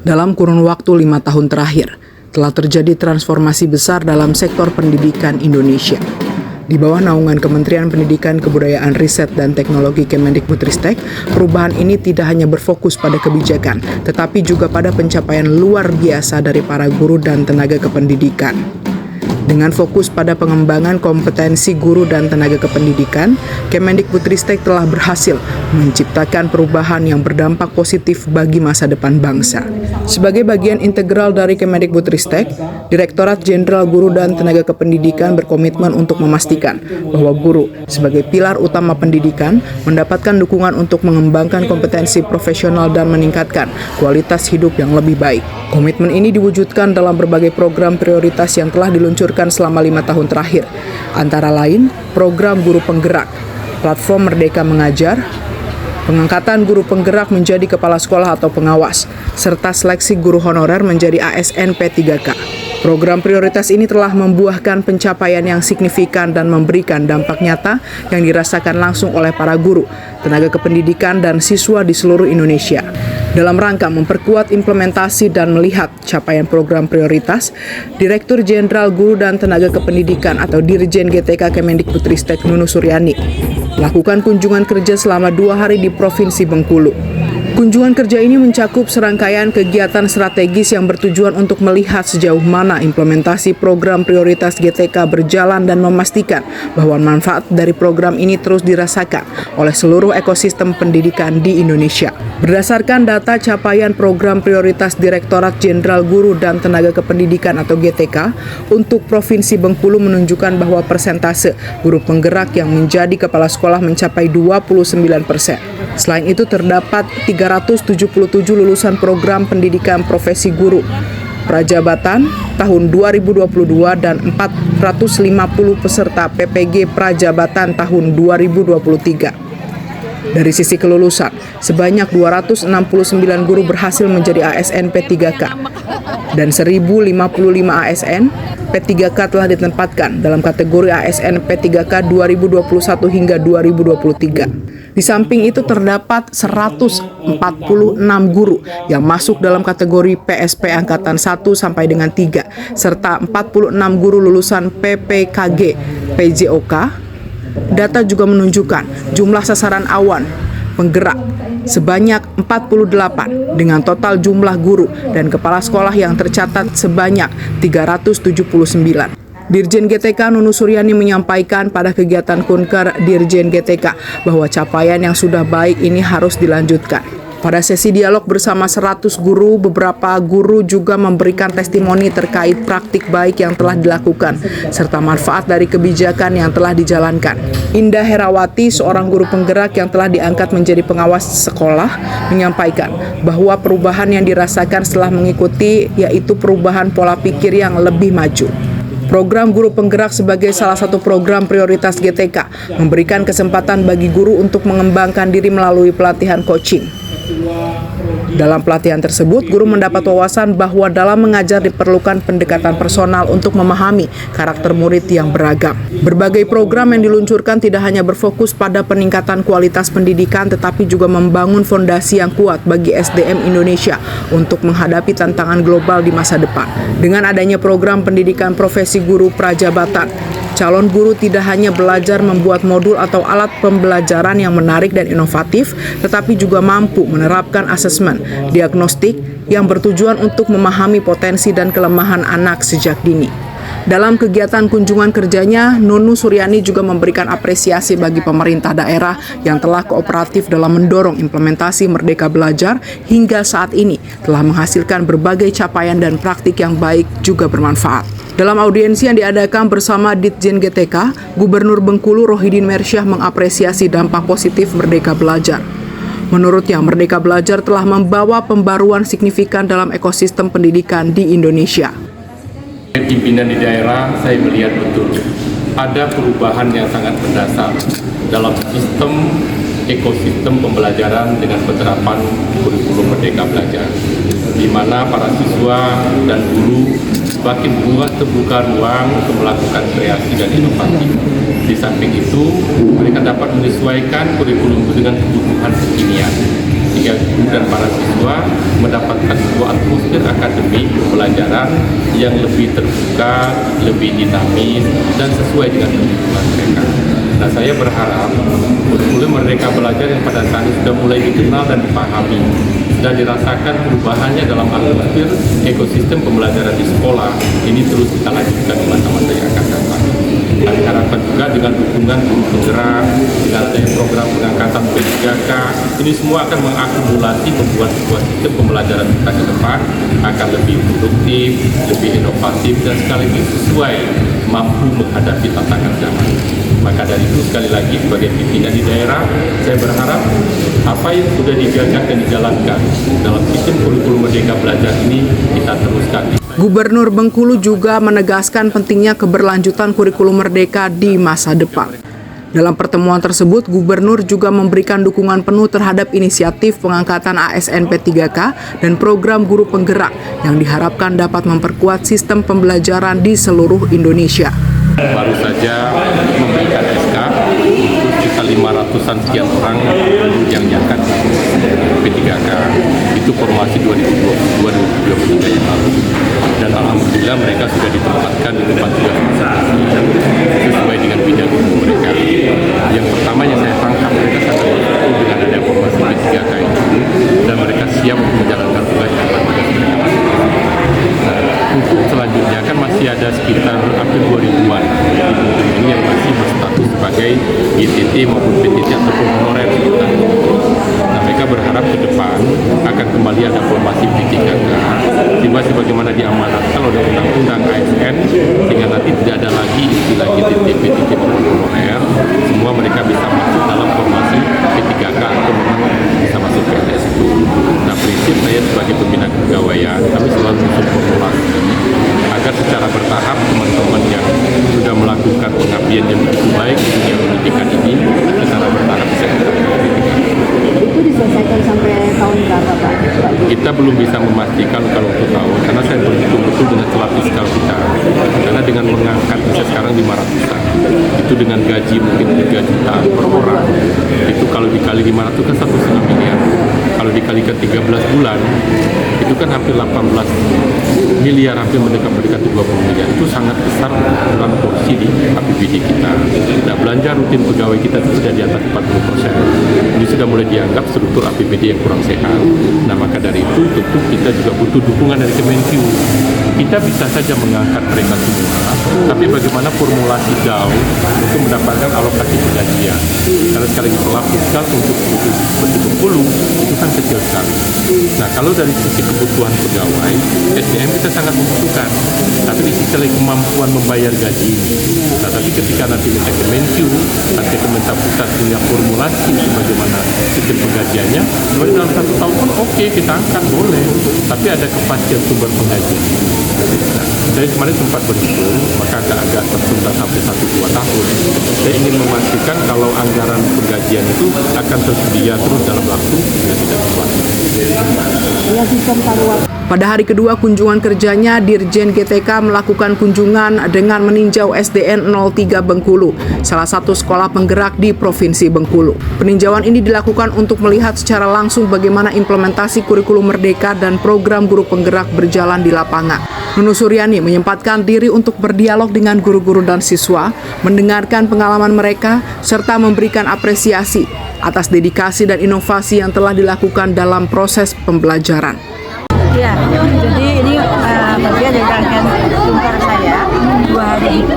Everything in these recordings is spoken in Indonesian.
Dalam kurun waktu 5 tahun terakhir, telah terjadi transformasi besar dalam sektor pendidikan Indonesia. Di bawah naungan Kementerian Pendidikan, Kebudayaan, Riset, dan Teknologi Kemendikbudristek, perubahan ini tidak hanya berfokus pada kebijakan, tetapi juga pada pencapaian luar biasa dari para guru dan tenaga kependidikan. Dengan fokus pada pengembangan kompetensi guru dan tenaga kependidikan, Kemendikbudristek telah berhasil menciptakan perubahan yang berdampak positif bagi masa depan bangsa. Sebagai bagian integral dari Kemendikbudristek, Direktorat Jenderal Guru dan Tenaga Kependidikan berkomitmen untuk memastikan bahwa guru sebagai pilar utama pendidikan mendapatkan dukungan untuk mengembangkan kompetensi profesional dan meningkatkan kualitas hidup yang lebih baik. Komitmen ini diwujudkan dalam berbagai program prioritas yang telah diluncurkan selama 5 tahun terakhir, antara lain program Guru Penggerak, platform Merdeka Mengajar, pengangkatan guru penggerak menjadi kepala sekolah atau pengawas, serta seleksi guru honorer menjadi ASN P3K. Program prioritas ini telah membuahkan pencapaian yang signifikan dan memberikan dampak nyata yang dirasakan langsung oleh para guru, tenaga kependidikan, dan siswa di seluruh Indonesia. Dalam rangka memperkuat implementasi dan melihat capaian program prioritas, Direktur Jenderal Guru dan Tenaga Kependidikan atau Dirjen GTK Kemendikbudristek Nunu Suryani melakukan kunjungan kerja selama 2 hari di Provinsi Bengkulu. Kunjungan kerja ini mencakup serangkaian kegiatan strategis yang bertujuan untuk melihat sejauh mana implementasi program prioritas GTK berjalan dan memastikan bahwa manfaat dari program ini terus dirasakan oleh seluruh ekosistem pendidikan di Indonesia. Berdasarkan data capaian program prioritas Direktorat Jenderal Guru dan Tenaga Kependidikan atau GTK, untuk Provinsi Bengkulu menunjukkan bahwa persentase guru penggerak yang menjadi kepala sekolah mencapai 29%. Selain itu terdapat 377 lulusan program pendidikan profesi guru prajabatan tahun 2022 dan 450 peserta PPG prajabatan tahun 2023. Dari sisi kelulusan, sebanyak 269 guru berhasil menjadi ASN P3K dan 1055 ASN P3K telah ditempatkan dalam kategori ASN P3K 2021 hingga 2023. Di samping itu terdapat 146 guru yang masuk dalam kategori PSP Angkatan 1 sampai dengan 3, serta 46 guru lulusan PPKG PJOK. Data juga menunjukkan jumlah sasaran awan penggerak sebanyak 48 dengan total jumlah guru dan kepala sekolah yang tercatat sebanyak 379. Dirjen GTK Nunu Suryani menyampaikan pada kegiatan Kunker Dirjen GTK bahwa capaian yang sudah baik ini harus dilanjutkan. Pada sesi dialog bersama 100 guru, beberapa guru juga memberikan testimoni terkait praktik baik yang telah dilakukan, serta manfaat dari kebijakan yang telah dijalankan. Indah Herawati, seorang guru penggerak yang telah diangkat menjadi pengawas sekolah, menyampaikan bahwa perubahan yang dirasakan setelah mengikuti yaitu perubahan pola pikir yang lebih maju. Program Guru Penggerak sebagai salah satu program prioritas GTK memberikan kesempatan bagi guru untuk mengembangkan diri melalui pelatihan coaching. Dalam pelatihan tersebut, guru mendapat wawasan bahwa dalam mengajar diperlukan pendekatan personal untuk memahami karakter murid yang beragam. Berbagai program yang diluncurkan tidak hanya berfokus pada peningkatan kualitas pendidikan, tetapi juga membangun fondasi yang kuat bagi SDM Indonesia untuk menghadapi tantangan global di masa depan. Dengan adanya program pendidikan profesi guru prajabatan, calon guru tidak hanya belajar membuat modul atau alat pembelajaran yang menarik dan inovatif, tetapi juga mampu menerapkan asesmen diagnostik yang bertujuan untuk memahami potensi dan kelemahan anak sejak dini. Dalam kegiatan kunjungan kerjanya, Nunu Suryani juga memberikan apresiasi bagi pemerintah daerah yang telah kooperatif dalam mendorong implementasi Merdeka Belajar hingga saat ini telah menghasilkan berbagai capaian dan praktik yang baik juga bermanfaat. Dalam audiensi yang diadakan bersama Ditjen GTK, Gubernur Bengkulu Rohidin Mersyah mengapresiasi dampak positif Merdeka Belajar. Menurutnya, Merdeka Belajar telah membawa pembaruan signifikan dalam ekosistem pendidikan di Indonesia. Pimpinan di daerah, saya melihat betul ada perubahan yang sangat mendasar dalam sistem ekosistem pembelajaran dengan penerapan kurikulum Merdeka Belajar, di mana para siswa dan guru semakin terbuka ruang untuk melakukan kreasi dan inovasi. Di samping itu, mereka dapat menyesuaikan kurikulum itu dengan kebutuhan kekinian, sehingga kemudian para siswa mendapatkan sebuah atmosfer akademik pembelajaran yang lebih terbuka, lebih dinamis, dan sesuai dengan kebutuhan mereka. Nah, saya berharap kurikulum Merdeka Belajar yang pada saat ini sudah mulai dikenal dan dipahami, dan dirasakan perubahannya dalam atmosfer ekosistem pembelajaran di sekolah, ini terus kita lanjutkan di masa-masa yang akan datang. Kami harapkan juga dengan dukungan guru penggerak, dengan adanya program pengangkatan P3K, ini semua akan mengakumulasi membuat sebuah sistem pembelajaran kita ke depan akan lebih produktif, lebih inovatif, dan sekaligus sesuai mampu menghadapi tantangan zaman. Maka dari itu sekali lagi sebagai pimpinan di daerah, saya berharap apa yang sudah digagas dan dijalankan dalam sistem kurikulum Merdeka Belajar ini kita teruskan. Gubernur Bengkulu juga menegaskan pentingnya keberlanjutan kurikulum Merdeka di masa depan. Dalam pertemuan tersebut, Gubernur juga memberikan dukungan penuh terhadap inisiatif pengangkatan ASN P3K dan program guru penggerak yang diharapkan dapat memperkuat sistem pembelajaran di seluruh Indonesia. Baru saja memberikan SK untuk kita 500-an sekian orang yang diangkat P3K. Itu formasi 2023 yang lalu. Dan alhamdulillah mereka sudah ditempatkan di tempat tugas sesuai dengan bidang ilmu mereka. Yang pertama yang saya tangkap, mereka sangat betul dengan ada formasi P3K itu, dan mereka siap menjalankan tugas yang mereka. Nah, untuk selanjutnya kan masih ada sekitar hampir 2000-an ini yang masih berstatus sebagai GTT maupun PTT ataupun honorer. Nah, mereka berharap ke depan akan kembali ada formasi P3K sehingga sebagaimana diamanatkan oleh undang-undang ASN, sehingga nanti tidak ada lagi istilah GTT, PTT maupun honorer, semua mereka bisa masuk dalam formasi P3K atau memang bisa masuk PNS itu. Nah, prinsip saya sebagai pembina kepegawaian, kami selalu formulasi agar secara bertahap teman-teman yang sudah melakukan pengabdian yang begitu baik di dunia pendidikan ini secara bertahap bisa kita itu diselesaikan sampai tahun berapa, Pak? Kita belum bisa memastikan kalau untuk tahun, karena saya berhitung betul dengan celah fiskal kita. Karena dengan mengangkat bisa sekarang 500-an, itu dengan gaji mungkin 3 juta per orang, itu kalau dikali 500 kan 1,5 miliar. Kalau dikalikan 13 bulan, itu kan hampir 18 miliar, hampir mendekat 20 miliar. Itu sangat besar dalam porsi di APBD kita. Nah, belanja rutin pegawai kita itu sudah di atas 40%. Ini sudah mulai dianggap struktur APBD yang kurang sehat. Nah, maka dari itu tentu kita juga butuh dukungan dari Kemenq. Kita bisa saja mengangkat mereka semua, tapi bagaimana formulasi jauh untuk mendapatkan alokasi penggajian. Karena sekali lagi celah fiskal untuk Bengkulu itu kan kecil sekali. Nah, kalau dari sisi kebutuhan pegawai, SDM kita sangat membutuhkan, tapi di sisi lain kemampuan membayar gaji. Nah, tapi ketika nanti minta Kemenq, nanti pemerintah pusat punya formulasi bagaimana sistem penggajiannya, dalam 1 tahun pun oke, kita angkat boleh, tapi ada kepastian sumber penggajian. Nah, saya kemarin sempat berhitung, maka agak tertunda sampai 1-2 tahun. Saya ingin memastikan kalau anggaran penggajian itu akan tersedia terus dalam waktu yang tidak kuat. Ya, sistem taruhan. Pada hari kedua kunjungan kerjanya, Dirjen GTK melakukan kunjungan dengan meninjau SDN 03 Bengkulu, salah satu sekolah penggerak di Provinsi Bengkulu. Peninjauan ini dilakukan untuk melihat secara langsung bagaimana implementasi kurikulum Merdeka dan program guru penggerak berjalan di lapangan. Nunu Suryani menyempatkan diri untuk berdialog dengan guru-guru dan siswa, mendengarkan pengalaman mereka, serta memberikan apresiasi atas dedikasi dan inovasi yang telah dilakukan dalam proses pembelajaran. Ya, jadi ini bagian dari rangkaian kunker saya 2 hari itu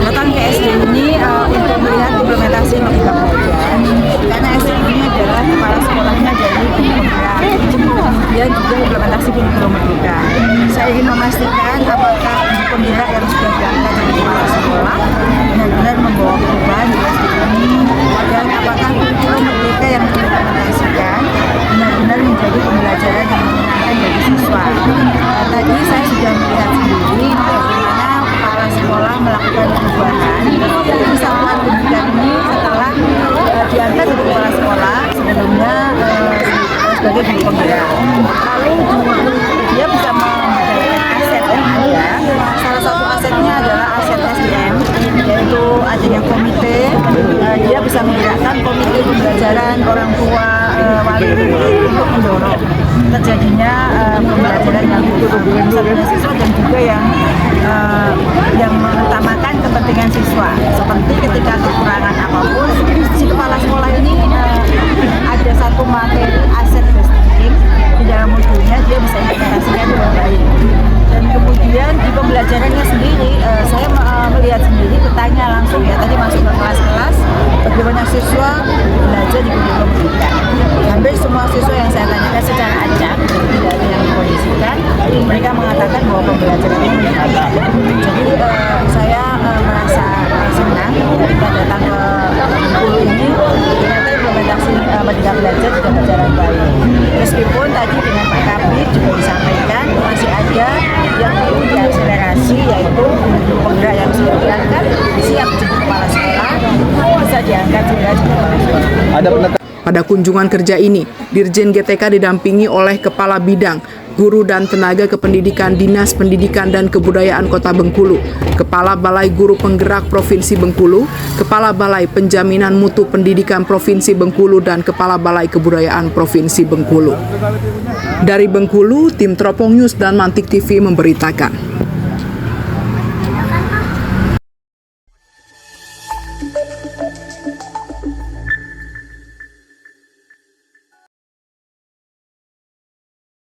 datang ke SD ini untuk melihat implementasi Merdeka Belajar, karena SD ini adalah kepala sekolahnya dari penggerak, kemudian juga implementasi kurikulum Merdeka. Saya ingin memastikan apakah penggerak yang sudah diangkat dari kepala sekolah benar-benar membawa perubahan di SD ini, dan apakah kurikulum Merdeka yang diimplementasikan benar-benar menjadi pembelajaran yang menyenangkan bagi siswa. Tadi saya sudah melihat sendiri bagaimana kepala sekolah melakukan perubahan dari satuan pendidikan ini setelah diangkat dari kepala sekolah sebelumnya sebagai guru penggerak. Lalu dia bisa memberdayakan aset yang ada. Salah satu asetnya adalah aset SDM, yaitu adanya komite bisa menggerakkan komite pembelajaran orang tua wali murid untuk mendorong terjadinya pembelajaran yang betul-betul siswa dan juga yang mengutamakan kepentingan siswa. Seperti ketika kekurangan apapun, si kepala sekolah ini ada satu materi aset based thinking di dalam modulnya, dia bisa implementasikan dengan baik. Dan kemudian di pembelajarannya sendiri, saya melihat sendiri, bertanya langsung ya, tadi masuk ke kelas-kelas, bagaimana siswa belajar di kurikulum pendidikan. Hampir semua siswa yang saya tanyakan secara acak, tidak ada yang dikondisikan, mereka mengatakan bahwa pembelajaran ini menyenangkan. Jadi saya merasa senang ketika datang ke Bengkulu ini, ternyata implementasi Merdeka Belajar juga berjalan baik. Meskipun tadi dengan Pak Kabid juga disampaikan masih ada yang perlu diakselerasi, yaitu penggerak yang sudah diangkat siap jadi kepala sekolah bisa diangkat segera jadi kepala sekolah. Pada kunjungan kerja ini, Dirjen GTK didampingi oleh Kepala Bidang, Guru dan Tenaga Kependidikan Dinas Pendidikan dan Kebudayaan Kota Bengkulu, Kepala Balai Guru Penggerak Provinsi Bengkulu, Kepala Balai Penjaminan Mutu Pendidikan Provinsi Bengkulu, dan Kepala Balai Kebudayaan Provinsi Bengkulu. Dari Bengkulu, tim Teropong News dan Mantik TV memberitakan.